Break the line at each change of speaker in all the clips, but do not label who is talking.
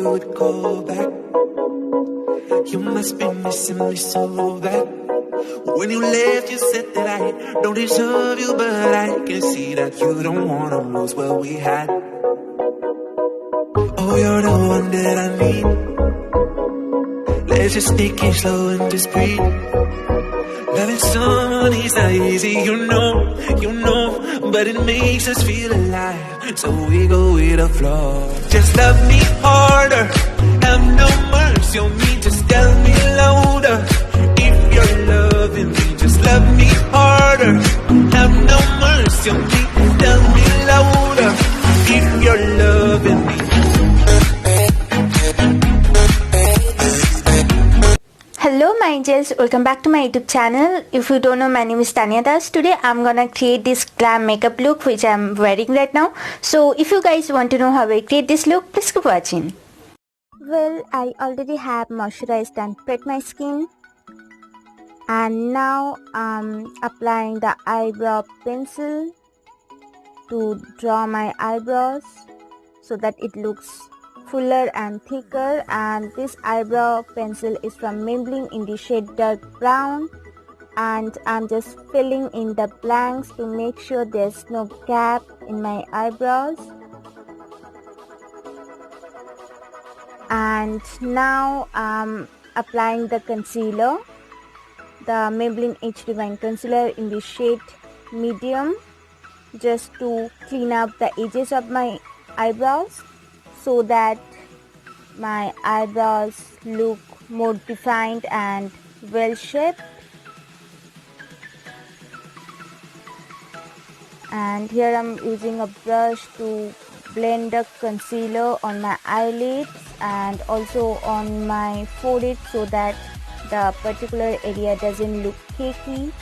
would go back. You must be missing me so bad. When you left, you said that I don't deserve you, but I can see that you don't wanna lose what we had. Oh, you're the one that I need. Let's just take it slow and just breathe. Loving someone is not easy, you know, but it makes us feel alive, so we go with the flow. Just love me harder, have no mercy on me, just tell me louder. If you're loving me, just love me harder, have no mercy on me, tell me louder. If you're loving me.
Hello my angels, welcome back to my YouTube channel. If you don't know, my name is Tania. Today I'm gonna create this glam makeup look which I'm wearing right now. So if you guys want to know how I create this look, please keep watching. Well, I already have moisturized and prepped my skin, and now I'm applying the eyebrow pencil to draw my eyebrows so that it looks fuller and thicker. And this eyebrow pencil is from Maybelline in the shade dark brown, and I'm just filling in the blanks to make sure there's no gap in my eyebrows. And now I'm applying the concealer, the Maybelline Age Divine concealer in the shade medium, just to clean up the edges of my eyebrows so that my eyebrows look more defined and well shaped. And here I'm using a brush to blend the concealer on my eyelids and also on my forehead so that the particular area doesn't look cakey.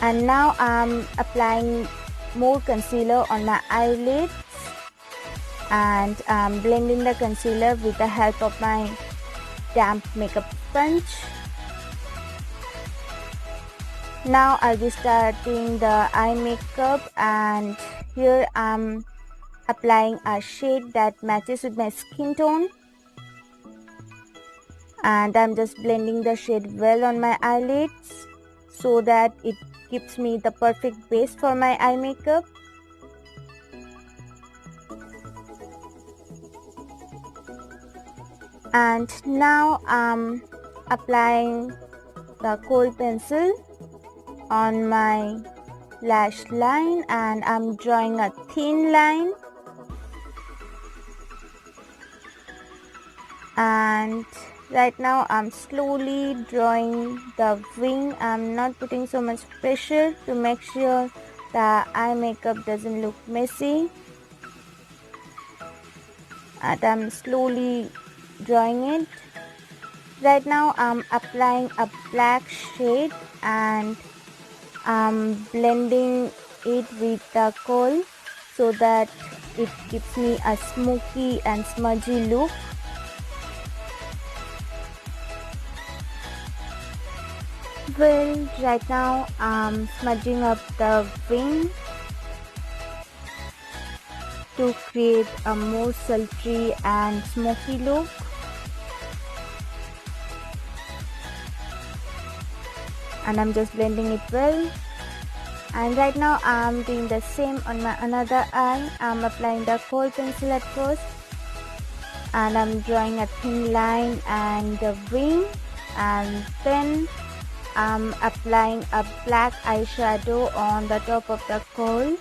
And now I'm applying more concealer on my eyelids, and I'm blending the concealer with the help of my damp makeup sponge. Now I'll be starting the eye makeup, and here I'm applying a shade that matches with my skin tone, and I'm just blending the shade well on my eyelids so that it gives me the perfect base for my eye makeup. And now I'm applying the kohl pencil on my lash line, and I'm drawing a thin line. And right now I'm slowly drawing the wing. I'm not putting so much pressure to make sure the eye makeup doesn't look messy, and I'm slowly drawing it. Right now I'm applying a black shade and I'm blending it with the kohl so that it gives me a smoky and smudgy look. Well, right now I'm smudging up the wing to create a more sultry and smoky look. And I'm just blending it well. And right now I'm doing the same on my another eye. I'm applying the kohl pencil at first, and I'm drawing a thin line and the wing, and then I'm applying a black eyeshadow on the top of the kohl,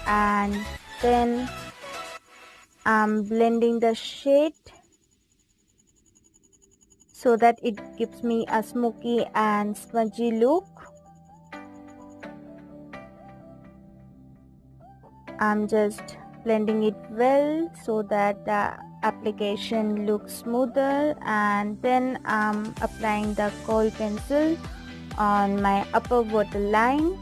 and then I'm blending the shade so that it gives me a smoky and smudgy look. I'm just blending it well so that the application looks smoother, and then I'm applying the kohl pencil on my upper waterline,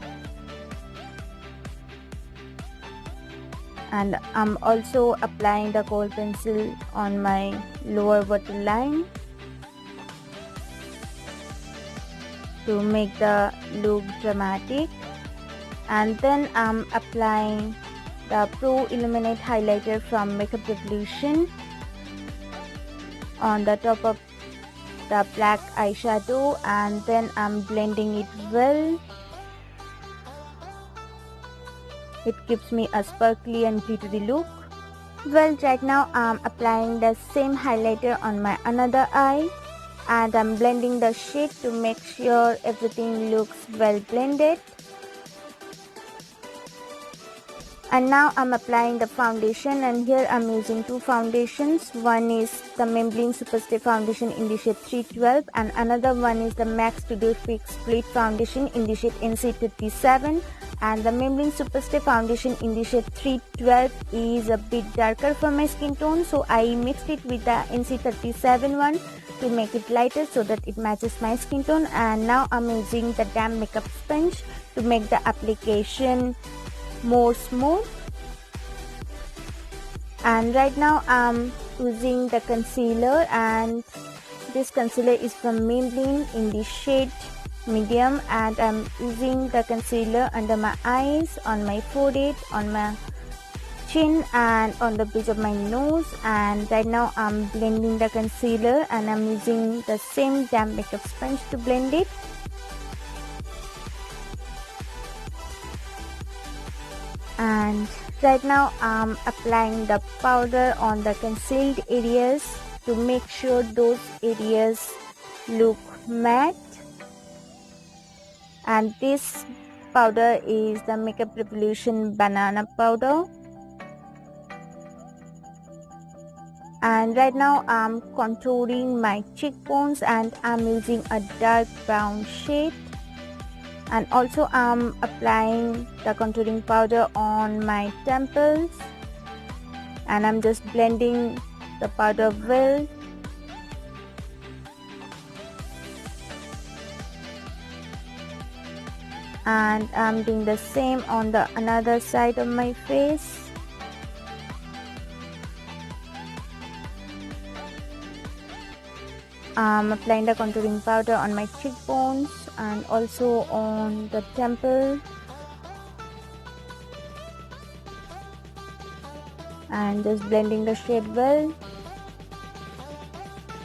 and I'm also applying the kohl pencil on my lower waterline to make the look dramatic. And then I'm applying the Pro Illuminate highlighter from Makeup Revolution on the top of the black eyeshadow, and then I'm blending it well. It gives me a sparkly and glittery look. Well, right now I'm applying the same highlighter on my another eye, and I'm blending the shade to make sure everything looks well blended. And now I'm applying the foundation, and here I'm using two foundations. One is the Maybelline Superstay foundation in the shade 312, and another one is the MAC Studio Fix Split foundation in the shade NC57. And the Maybelline Superstay foundation in the shade 312 is a bit darker for my skin tone, so I mixed it with the NC37 one to make it lighter so that it matches my skin tone. And now I'm using the damp makeup sponge to make the application more smooth. And right now I'm using the concealer, and this concealer is from Maybelline in the shade medium, and I'm using the concealer under my eyes, on my forehead, on my chin, and on the bridge of my nose. And right now I'm blending the concealer, and I'm using the same damp makeup sponge to blend it. And right now I'm applying the powder on the concealed areas to make sure those areas look matte. And this powder is the Makeup Revolution banana powder. And right now I'm contouring my cheekbones, and I'm using a dark brown shade. And also I'm applying the contouring powder on my temples, and I'm just blending the powder well. And I'm doing the same on the another side of my face. I'm applying the contouring powder on my cheekbones and also on the temple, and just blending the shade well.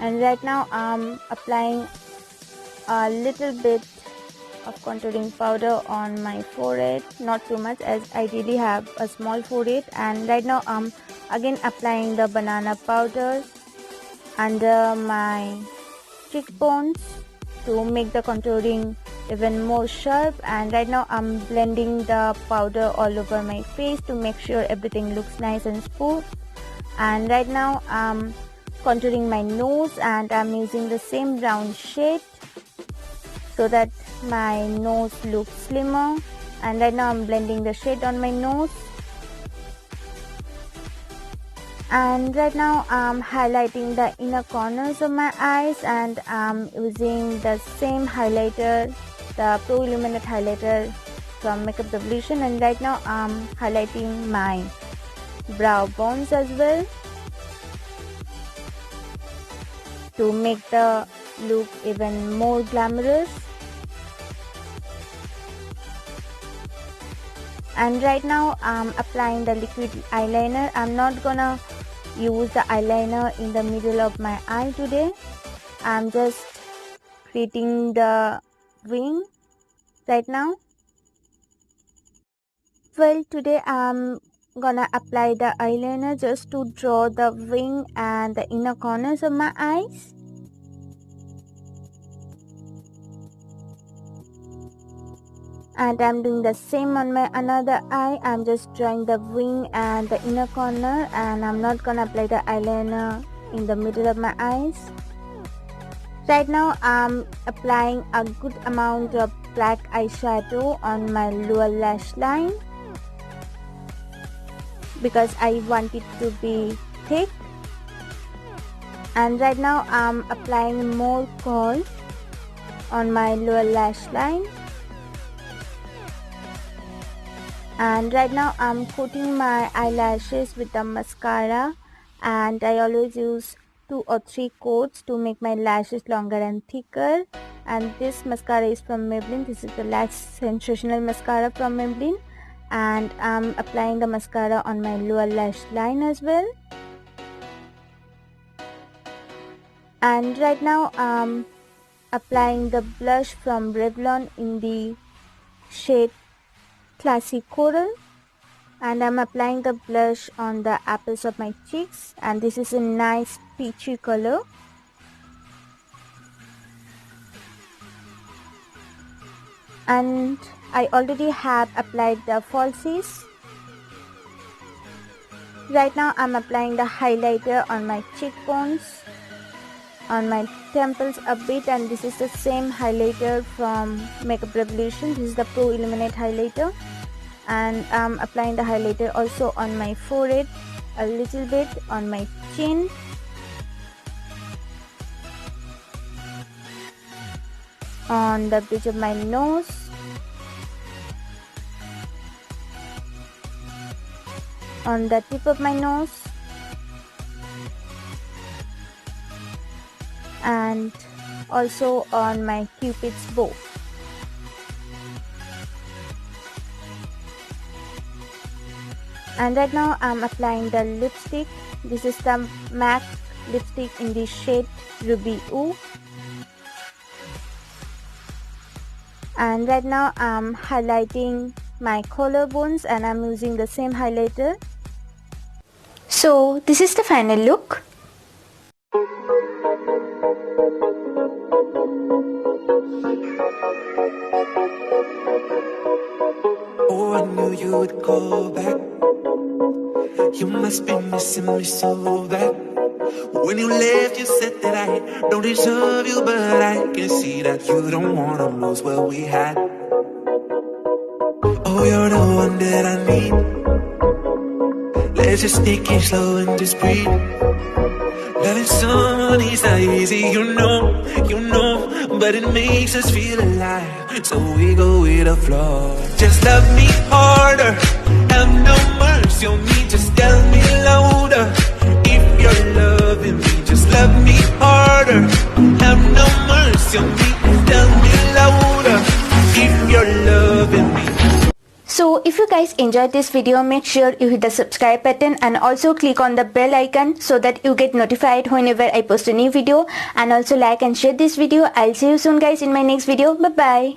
And right now I'm applying a little bit of contouring powder on my forehead, not too much as I really have a small forehead. And right now I'm again applying the banana powder under my cheekbones to make the contouring even more sharp. And right now I'm blending the powder all over my face to make sure everything looks nice and smooth. And right now I'm contouring my nose, and I'm using the same brown shade so that my nose looks slimmer. And right now I'm blending the shade on my nose. And right now I'm highlighting the inner corners of my eyes, and I'm using the same highlighter, the Pro Illuminate highlighter from Makeup Revolution. And right now I'm highlighting my brow bones as well to make the look even more glamorous. And right now I'm applying the liquid eyeliner. I'm not gonna use the eyeliner in the middle of my eye today. I'm just creating the wing right now. Well, today I'm gonna apply the eyeliner just to draw the wing and the inner corners of my eyes. And I'm doing the same on my another eye. I'm just drawing the wing and the inner corner, and I'm not gonna apply the eyeliner in the middle of my eyes. Right now I'm applying a good amount of black eyeshadow on my lower lash line because I want it to be thick. And right now I'm applying more kohl on my lower lash line. And right now I'm coating my eyelashes with the mascara, and I always use 2 or 3 coats to make my lashes longer and thicker. And this mascara is from Maybelline. This is the Lash Sensational mascara from Maybelline, and I'm applying the mascara on my lower lash line as well. And right now I'm applying the blush from Revlon in the shade Classy Coral, and I'm applying the blush on the apples of my cheeks, and this is a nice peachy color. And I already have applied the falsies. Right now I'm applying the highlighter on my cheekbones, on my temples a bit, and this is the same highlighter from Makeup Revolution. This is the Pro Illuminate highlighter, and I'm applying the highlighter also on my forehead, a little bit on my chin, on the bridge of my nose, on the tip of my nose, and also on my cupid's bow. And right now I'm applying the lipstick. This is the MAC lipstick in the shade Ruby Ooh. And right now I'm highlighting my collarbones, and I'm using the same highlighter. So this is the final look.
Oh, I knew you would go back. You must be missing me so bad. When you left, you said that I don't deserve you, but I can see that you don't wanna lose what we had. Oh, you're the one that I need. Let's just take it slow and just breathe. Loving someone is not easy, you know, but it makes us feel alive, so we go with the flow. Just love me harder, have no mercy on me, just tell me louder. If you're loving me, just love me harder, have no mercy on me, tell me louder. If you're loving me.
So if you guys enjoyed this video, make sure you hit the subscribe button and also click on the bell icon so that you get notified whenever I post a new video, and also like and share this video. I'll see you soon guys in my next video. Bye bye.